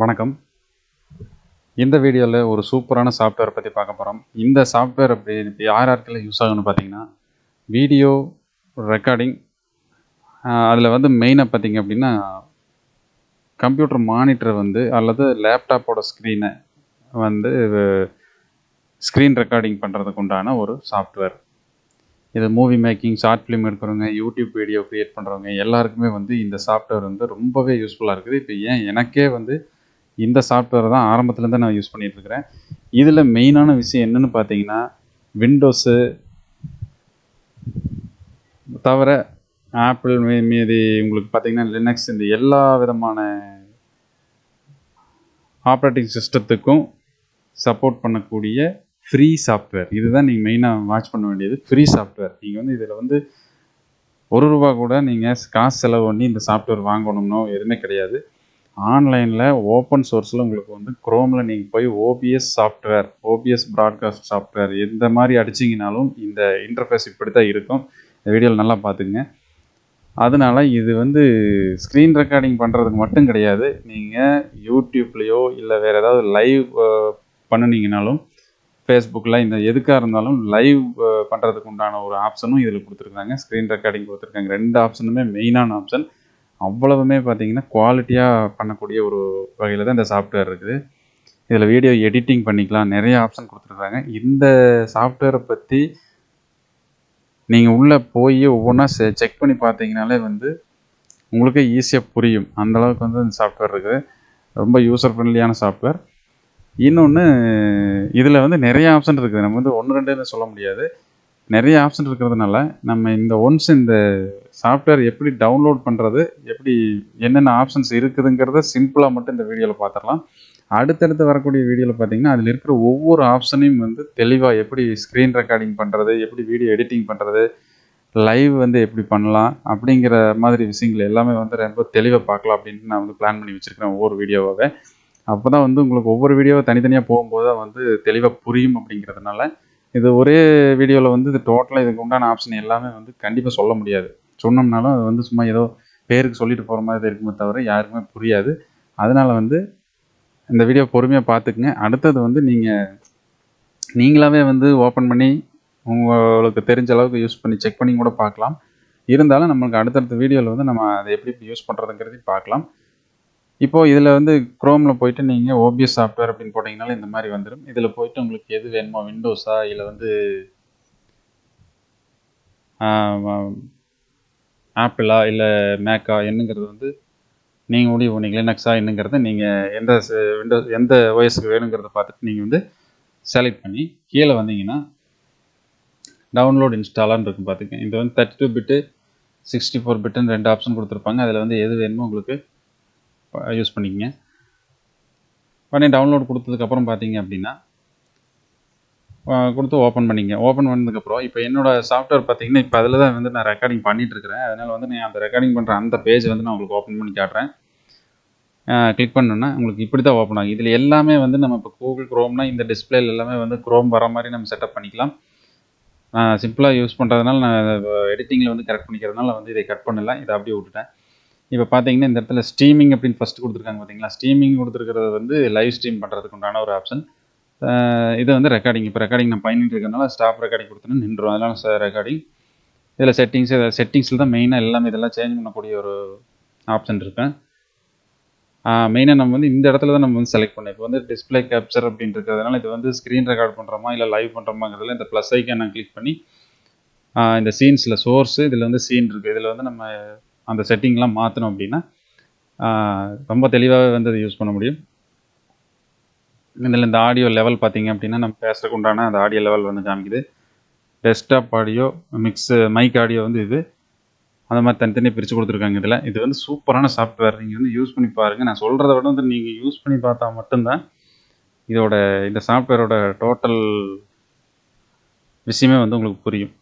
வணக்கம். இந்த வீடியோவில் ஒரு சூப்பரான சாஃப்ட்வேர் பற்றி பார்க்க போகிறோம். இந்த சாஃப்ட்வேர் இப்போ யார் யாருக்கெல்லாம் யூஸ் ஆகுன்னு பார்த்தீங்கன்னா, வீடியோ ரெக்கார்டிங், அதில் மெயினாக பார்த்தீங்க அப்படின்னா கம்ப்யூட்டர் மானிட்டர் அல்லது லேப்டாப்போட ஸ்க்ரீனை ஸ்க்ரீன் ரெக்கார்டிங் பண்ணுறதுக்கு உண்டான ஒரு சாஃப்ட்வேர். இது மூவி மேக்கிங், ஷார்ட் ஃபிலிம் எடுக்கிறவங்க, யூடியூப் வீடியோ க்ரியேட் பண்ணுறவங்க எல்லாருக்குமே இந்த சாஃப்ட்வேர் ரொம்பவே யூஸ்ஃபுல்லாக இருக்குது. இப்போ எனக்கே இந்த சாஃப்ட்வேர் தான் ஆரம்பத்துலேருந்து நான் யூஸ் பண்ணிகிட்ருக்கிறேன். இதில் மெயினான விஷயம் என்னென்னு பார்த்தீங்கன்னா, விண்டோஸு தவிர ஆப்பிள் மீதி உங்களுக்கு பார்த்தீங்கன்னா லினக்ஸ், இந்த எல்லா விதமான ஆப்ரேட்டிங் சிஸ்டத்துக்கும் சப்போர்ட் பண்ணக்கூடிய ஃப்ரீ சாஃப்ட்வேர். இதுதான் நீங்கள் மெயினாக வாட்ச் பண்ண வேண்டியது. Free software. நீங்கள் இதில் ₹1 கூட நீங்கள் காசு செலவு பண்ணி இந்த சாஃப்ட்வேர் வாங்கணும்னோ எதுவுமே கிடையாது. ஆன்லைனில் ஓப்பன் சோர்ஸில் உங்களுக்கு குரோமில் நீங்கள் போய் OPS software, OPS broadcast software எந்த மாதிரி அடிச்சிங்கனாலும் இந்த இன்டர்ஃபேஸ் இப்படி தான் இருக்கும். இந்த வீடியோவில் நல்லா பார்த்துக்குங்க. அதனால் இது ஸ்க்ரீன் ரெக்கார்டிங் பண்ணுறதுக்கு மட்டும் கிடையாது. நீங்கள் யூடியூப்லேயோ இல்லை வேறு ஏதாவது லைவ் பண்ணினீங்கனாலும், ஃபேஸ்புக்கில் இந்த எதுக்காக இருந்தாலும் லைவ் பண்ணுறதுக்கு உண்டான ஒரு ஆப்ஷனும் இதில் கொடுத்துருக்காங்க. ஸ்க்ரீன் ரெக்கார்டிங் கொடுத்துருக்காங்க. 2 ஆப்ஷனுமே மெயினான ஆப்ஷன். அவ்வளவுமே பார்த்தீங்கன்னா குவாலிட்டியாக பண்ணக்கூடிய ஒரு வகையில் தான் இந்த சாஃப்ட்வேர் இருக்குது. இதில் வீடியோ எடிட்டிங் பண்ணிக்கலாம், நிறைய ஆப்ஷன் கொடுத்துருக்காங்க. இந்த சாஃப்ட்வேரை பற்றி நீங்கள் உள்ளே போய் ஒவ்வொன்றா செக் பண்ணி பார்த்தீங்கனாலே உங்களுக்கே ஈஸியாக புரியும். அந்தளவுக்கு இந்த சாஃப்ட்வேர் இருக்குது. ரொம்ப யூசர் ஃப்ரெண்ட்லியான சாஃப்ட்வேர். இன்னொன்று, இதில் நிறைய ஆப்ஷன் இருக்குது. நம்ம 1, 2ன்னு சொல்ல முடியாது. நிறைய ஆப்ஷன் இருக்கிறதுனால நம்ம இந்த சாஃப்ட்வேர் எப்படி டவுன்லோட் பண்ணுறது, எப்படி என்னென்ன ஆப்ஷன்ஸ் இருக்குதுங்கிறத சிம்பிளாக மட்டும் இந்த வீடியோவில் பார்த்துடலாம். அடுத்தடுத்து வரக்கூடிய வீடியோவில் பார்த்தீங்கன்னா அதில் இருக்கிற ஒவ்வொரு ஆப்ஷனையும் தெளிவாக எப்படி ஸ்க்ரீன் ரெக்கார்டிங் பண்ணுறது, எப்படி வீடியோ எடிட்டிங் பண்ணுறது, லைவ் எப்படி பண்ணலாம் அப்படிங்கிற மாதிரி விஷயங்கள் எல்லாமே ரொம்ப தெளிவாக பார்க்கலாம் அப்படின்ட்டு நான் பிளான் பண்ணி வச்சுருக்கிறேன் ஒவ்வொரு வீடியோவாகவே. அப்போ தான் ஒங்களுக்கு ஒவ்வொரு வீடியோவை தனித்தனியாக போகும்போது தான் தெளிவாக புரியும். அப்படிங்கிறதுனால இது ஒரே வீடியோவில் இது டோட்டலாக இதுக்கு உண்டான ஆப்ஷன் எல்லாமே கண்டிப்பாக சொல்ல முடியாது. சொன்னோம்னாலும் அது சும்மா ஏதோ பேருக்கு சொல்லிட்டு போகிற மாதிரி இருக்குமே தவிர யாருக்குமே புரியாது. அதனால் இந்த வீடியோ பொறுமையாக பார்த்துக்குங்க. அடுத்தது நீங்களாகவே ஓப்பன் பண்ணி உங்களுக்கு தெரிஞ்ச அளவுக்கு யூஸ் பண்ணி செக் பண்ணி கூட பார்க்கலாம். இருந்தாலும் நம்மளுக்கு அடுத்தடுத்த வீடியோவில் நம்ம அதை எப்படி யூஸ் பண்ணுறதுங்கிறதையும் பார்க்கலாம். இப்போது இதில் குரோமில் போயிட்டு நீங்கள் ஓபிஎஸ் சாஃப்ட்வேர் அப்படின்னு போட்டிங்கனாலும் இந்த மாதிரி வந்துடும். இதில் போயிட்டு உங்களுக்கு எது வேணுமோ, விண்டோஸா இல்லை ஆப்பிளா இல்லை மேக்கா என்னங்கிறது நீங்கள் முடிவு பண்ணிங்க. லினக்ஸா என்னங்கிறத நீங்கள் எந்த ஓஎஸ்க்கு வேணுங்கிறத பார்த்துட்டு நீங்கள் செலக்ட் பண்ணி கீழே வந்தீங்கன்னா டவுன்லோட் இன்ஸ்டாலான்னு இருக்கும். பார்த்துக்கங்க. இது 32 பிட்டு 64 பிட்டுன்னு 2 ஆப்ஷன் கொடுத்துருப்பாங்க. அதில் எது வேணுமோ உங்களுக்கு யூஸ் பண்ணிக்கங்க. உடனே டவுன்லோட் கொடுத்ததுக்கப்புறம் பார்த்தீங்க அப்படின்னா கொடுத்து ஓப்பன் பண்ணிங்க. ஓப்பன் பண்ணதுக்கப்புறம் இப்போ என்னோடய சாஃப்ட்வேர் பார்த்தீங்கன்னா இப்போ அதில் தான் நான் ரெக்கார்டிங் பண்ணிகிட்ருக்கிறேன். அதனால் நான் அந்த ரெக்கார்டிங் பண்ணுற அந்த பேஜ் நான் உங்களுக்கு ஓப்பன் பண்ணி காட்டுறேன். கிளிக் பண்ணோன்னா உங்களுக்கு இப்படி தான் ஓப்பன் ஆகும். இதில் எல்லாமே நம்ம இப்போ கூகுள் குரோம்னா இந்த டிஸ்பிளேல எல்லாமே குரோம் வர மாதிரி நம்ம செட்டப் பண்ணிக்கலாம். சிம்பிளாக யூஸ் பண்ணுறதுனால நான் எடிட்டிங்கில் கரெக்ட் பண்ணிக்கிறதுனால இதை கட் பண்ணல. இதை அப்படியே விட்டுட்டேன். இப்போ பார்த்தீங்கன்னா இந்த இடத்துல ஸ்ட்ரீமிங் அப்படின்னு ஃபஸ்ட்டு கொடுத்துருக்காங்க. பார்த்தீங்களா, ஸ்ட்ரீமிங் கொடுத்துருக்கிறது லைவ் ஸ்ட்ரீம் பண்ணுறதுக்கு உண்டான ஒரு ஆப்ஷன். இது ரெக்கார்டிங். இப்போ ரெக்கார்டிங் நான் பண்ணிட்டு இருக்கிறதுனால ஸ்டாப் ரெக்கார்டிங் கொடுத்தோன்னா நின்றுடும். அதனால் ரெக்கார்டிங். இதில் செட்டிங்ஸில் தான் மெயினாக எல்லாமே இதெல்லாம் சேஞ்ச் பண்ணக்கூடிய ஒரு ஆப்ஷன் இருக்கேன். மெயினாக நம்ம இந்த இடத்துல தான் நம்ம செலக்ட் பண்ணோம். இப்போ டிஸ்பிளே கேப்சர் அப்படின்னு இருக்கிறதுனால இது ஸ்க்ரீன் ரெக்கார்ட் பண்ணுறோமா இல்லை லைவ் பண்ணுறோமாங்கிறதுல இந்த ப்ளஸ் ஐக்கான் நான் கிளிக் பண்ணி இந்த சீன்ஸில் சோர்ஸு இதில் சீன் இருக்குது. இதில் நம்ம அந்த செட்டிங்லாம் மாற்றணும் அப்படின்னா ரொம்ப தெளிவாகவே அதை யூஸ் பண்ண முடியும். இதில் இந்த ஆடியோ லெவல் பார்த்தீங்க அப்படின்னா நம்ம பேசுறதுக்கு உண்டான அந்த ஆடியோ லெவல் காமிக்குது. டெஸ்க்டாப் ஆடியோ, மைக் ஆடியோ இது அந்த மாதிரி தனித்தனியாக பிரித்து கொடுத்துருக்காங்க. இதில் இது சூப்பரான சாஃப்ட்வேர். நீங்கள் யூஸ் பண்ணி பாருங்கள். நான் சொல்கிறத விட நீங்கள் யூஸ் பண்ணி பார்த்தா மட்டும்தான் இந்த சாஃப்ட்வேரோட டோட்டல் விஷயமே உங்களுக்கு புரியும்.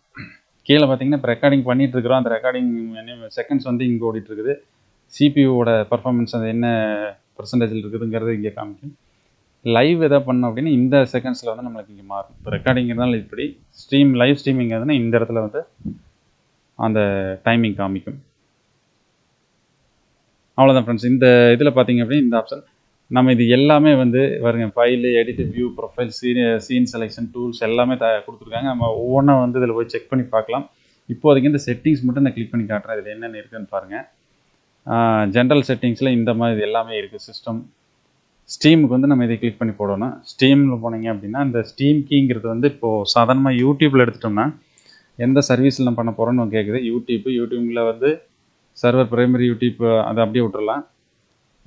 கீழே பார்த்தீங்கன்னா இப்போ ரெக்கார்டிங் பண்ணிகிட்ருக்குறோம். அந்த ரெக்கார்டிங் செகண்ட்ஸ் இங்கே ஓடிட்டுருக்குது. சிபியூவோட பர்ஃபார்மன்ஸ் அது என்ன பர்சன்டேஜில் இருக்குதுங்கிறது இங்கே காமிக்கும். லைவ் எதாவது பண்ணோம் அப்படின்னா இந்த செகண்ட்ஸில் நம்மளுக்கு இங்கே மாறும். இப்போ ரெக்கார்டிங் இருந்தாலும் இப்படி லைவ் ஸ்ட்ரீமிங் ஆகுதுன்னா இந்த இடத்துல அந்த டைமிங் காமிக்கும். அவ்வளோதான் ஃப்ரெண்ட்ஸ். இந்த இதில் பார்த்தீங்க அப்படின்னா இந்த ஆப்ஷன் நம்ம இது எல்லாமே வந்து பாருங்க, file, edit, view, profile, scene selection, tools எல்லாமே கொடுத்துருக்காங்க. நம்ம ஒவ்வொன்றா வந்து இதில் போய் செக் பண்ணி பார்க்கலாம். இப்போதைக்கு இந்த செட்டிங்ஸ் மட்டும் நான் கிளிக் பண்ணி காட்டுறேன். இதில் என்னென்ன இருக்குதுன்னு பாருங்கள். ஜென்ரல் செட்டிங்ஸில் இந்த மாதிரி எல்லாமே இருக்குது. சிஸ்டம் ஸ்டீமுக்கு வந்து நம்ம இதை கிளிக் பண்ணி போடணும். ஸ்டீமில் போனீங்க அப்படின்னா இந்த ஸ்டீம் கீங்கிறது வந்து இப்போது சாதாரணமாக யூடியூப்பில் எடுத்துட்டோம்னா எந்த சர்வீஸில் நம்ம பண்ண போகிறோன்னு கேட்குது. யூடியூப்பில் வந்து சர்வர் பிரைமரி யூடியூப் அதை அப்படியே விட்டுறலாம்.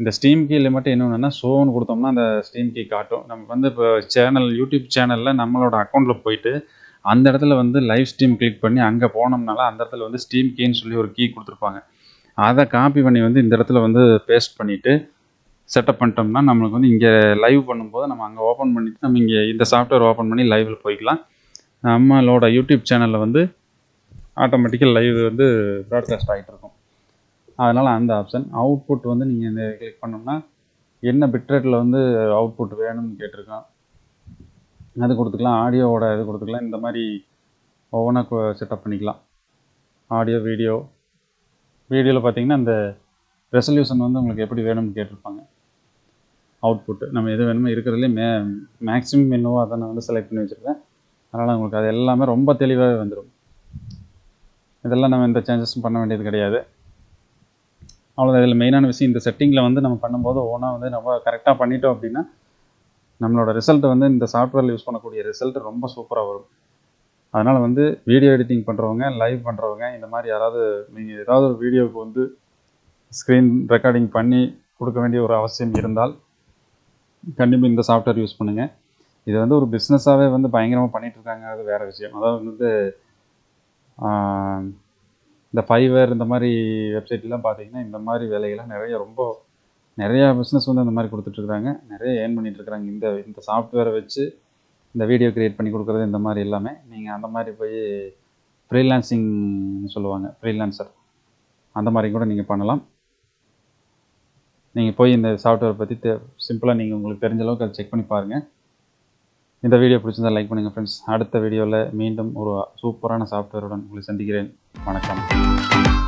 இந்த ஸ்டீம் கீயில் மட்டும் என்ன ஒன்றுனா ஷோன்னு கொடுத்தோம்னா அந்த ஸ்டீம் கீ காட்டும். நம்ம வந்து இப்போ யூடியூப் சேனலில் நம்மளோட அக்கௌண்ட்டில் போயிட்டு அந்த இடத்துல வந்து லைவ் ஸ்ட்ரீம் கிளிக் பண்ணி அங்கே போனோம்னால அந்த இடத்துல வந்து ஸ்டீம் கீன்னு சொல்லி ஒரு கீ கொடுத்துருப்பாங்க. அதை காப்பி பண்ணி வந்து இந்த இடத்துல வந்து பேஸ்ட் பண்ணிவிட்டு செட்டப் பண்ணிட்டோம்னா நம்மளுக்கு வந்து இங்கே லைவ் பண்ணும்போது நம்ம அங்கே ஓப்பன் பண்ணிவிட்டு நம்ம இங்கே இந்த சாஃப்ட்வேர் ஓப்பன் பண்ணி லைவில் போய்க்கலாம். நம்மளோட யூடியூப் சேனலில் வந்து ஆட்டோமேட்டிக்காக லைவ் வந்து ப்ராட்காஸ்ட் ஆகிட்டு இருக்கும். அதனால் அந்த ஆப்ஷன் அவுட்புட் வந்து நீங்கள் இந்த கிளிக் பண்ணோம்னா என்ன பிட்ரேட்டில் வந்து அவுட்புட் வேணும்னு கேட்டிருக்கோம், அது கொடுத்துக்கலாம். ஆடியோவோட இது கொடுத்துக்கலாம். இந்த மாதிரி ஒவ்வொன்றா செட்டப் பண்ணிக்கலாம். ஆடியோ, வீடியோவில் பார்த்தீங்கன்னா இந்த ரெசல்யூஷன் வந்து உங்களுக்கு எப்படி வேணும்னு கேட்டிருப்பாங்க. அவுட்புட்டு நம்ம எது வேணுமோ இருக்கிறதுலே மேக்ஸிமம் என்னவோ அதை நான் வந்து செலக்ட் பண்ணி வச்சுருக்கேன். அதனால் உங்களுக்கு அது எல்லாமே ரொம்ப தெளிவாகவே வந்துடும். இதெல்லாம் நம்ம எந்த சேஞ்சஸும் பண்ண வேண்டியது கிடையாது. அவ்வளோதான். இதில் மெயினான விஷயம் இந்த செட்டிங்கில் வந்து நம்ம பண்ணும்போது ஒவ்வொன்றா வந்து நம்ம கரெக்டாக பண்ணிட்டோம் அப்படின்னா நம்மளோட ரிசல்ட் வந்து இந்த சாஃப்ட்வேரில் யூஸ் பண்ணக்கூடிய ரிசல்ட் ரொம்ப சூப்பராக வரும். அதனால் வந்து வீடியோ எடிட்டிங் பண்ணுறவங்க, லைவ் பண்ணுறவங்க, இந்த மாதிரி யாராவது நீங்கள் ஏதாவது ஒரு வீடியோவுக்கு வந்து ஸ்க்ரீன் ரெக்கார்டிங் பண்ணி கொடுக்க வேண்டிய ஒரு அவசியம் இருந்தால் கண்டிப்பாக இந்த சாஃப்ட்வேர் யூஸ் பண்ணுங்கள். இது வந்து ஒரு பிஸ்னஸாகவே வந்து பயங்கரமாக பண்ணிகிட்ருக்காங்க. அது வேறு விஷயம். அதாவது வந்து இந்த ஃபைவர் இந்த மாதிரி வெப்சைட்லாம் பார்த்தீங்கன்னா இந்த மாதிரி வேலைகள்லாம் நிறையா பிஸ்னஸ் வந்து அந்த மாதிரி கொடுத்துட்ருக்குறாங்க. நிறைய ஏர்ன் பண்ணிகிட்ருக்குறாங்க. இந்த சாஃப்ட்வேரை வச்சு இந்த வீடியோ க்ரியேட் பண்ணி கொடுக்குறது இந்த மாதிரி எல்லாமே. நீங்கள் அந்த மாதிரி போய் ஃப்ரீலான்சிங் சொல்லுவாங்க, ஃப்ரீலான்சர், அந்த மாதிரி கூட நீங்கள் பண்ணலாம். நீங்கள் போய் இந்த சாஃப்ட்வேரை பற்றி சிம்பிளாக நீங்கள் உங்களுக்கு தெரிஞ்ச அளவுக்கு அதை செக் பண்ணி பாருங்கள். இந்த வீடியோ பிடிச்சிருந்தால் லைக் பண்ணுங்கள் ஃப்ரெண்ட்ஸ். அடுத்த வீடியோவில் மீண்டும் ஒரு சூப்பரான சாஃப்ட்வேருடன் உங்களை சந்திக்கிறேன். வணக்கம்.